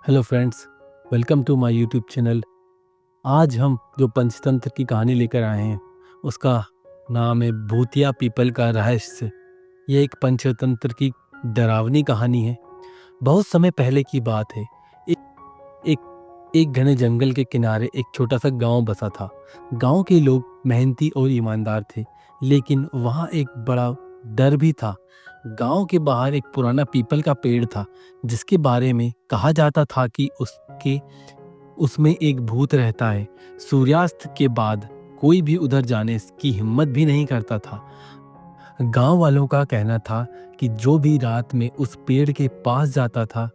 Hello friends, welcome to my YouTube channel. आज हम जो पंचतंत्र की कहानी लेकर आए हैं उसका नाम है भूतिया पीपल का रहस्य। ये एक पंचतंत्र की डरावनी कहानी है। बहुत समय पहले की बात है। एक घने जंगल के किनारे एक छोटा सा गांव बसा था। गांव के लोग मेहनती और ईमानदार थे, लेकिन वहाँ एक बड़ा डर भी था। गांव के बाहर एक पुराना पीपल का पेड़ था, जिसके बारे में कहा जाता था कि उसमें एक भूत रहता है। सूर्यास्त के बाद कोई भी उधर जाने की हिम्मत भी नहीं करता था। गांव वालों का कहना था कि जो भी रात में उस पेड़ के पास जाता था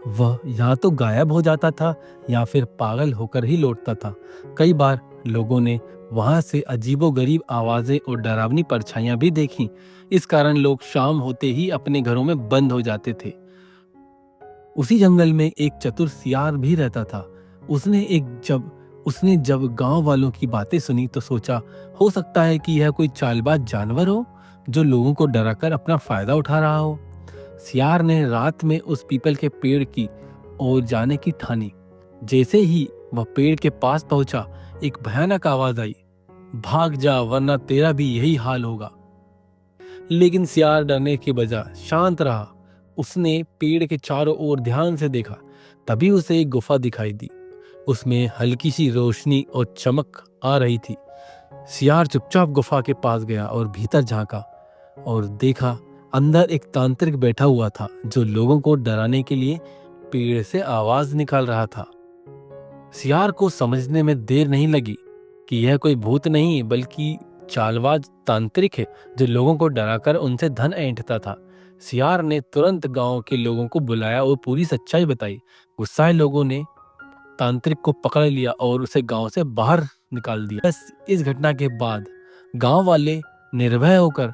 वह या तो गायब हो जाता था या फिर पागल होकर ही लौटता था। कई बार लोगों ने वहां से अजीबोगरीब आवाजें और डरावनी परछाइयां भी देखी। इस कारण लोग शाम होते ही अपने घरों में बंद हो जाते थे। उसी जंगल में एक चतुर सियार भी रहता था। उसने जब गांव वालों की बातें सुनी तो सोचा, हो सकता है कि यह कोई चालबाज जानवर हो जो लोगों को डराकर अपना फायदा उठा रहा हो। सियार ने रात में उस पीपल के पेड़ की ओर जाने की ठानी। जैसे ही वह पेड़ के पास पहुंचा, एक भयानक आवाज आई, भाग जा वरना तेरा भी यही हाल होगा। लेकिन सियार डरने के बजाय शांत रहा। उसने पेड़ के चारों ओर ध्यान से देखा। तभी उसे एक गुफा दिखाई दी। उसमें हल्की सी रोशनी और चमक आ रही थी। सियार चुपचाप गुफा के पास गया और भीतर झांका और देखा अंदर एक तांत्रिक बैठा हुआ था जो लोगों को डराने के लिए पेड़ से आवाज निकाल रहा था। सियार को समझने में देर नहीं लगी कि यह कोई भूत नहीं बल्कि चालबाज तांत्रिक है जो लोगों को डराकर उनसे धन ऐंठता था। सियार ने तुरंत गांव के लोगों को बुलाया और पूरी सच्चाई बताई। गुस्साए लोगों ने तांत्रिक को पकड़ लिया और उसे गांव से बाहर निकाल दिया। बस इस घटना के बाद गांव वाले निर्भय होकर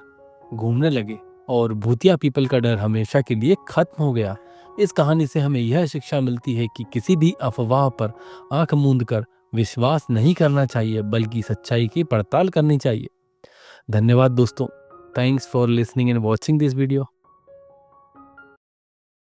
घूमने लगे और भूतिया पीपल का डर हमेशा के लिए खत्म हो गया। इस कहानी से हमें यह शिक्षा मिलती है कि किसी भी अफवाह पर आंख मूंद कर विश्वास नहीं करना चाहिए, बल्कि सच्चाई की पड़ताल करनी चाहिए। धन्यवाद दोस्तों। Thanks for listening and watching this video.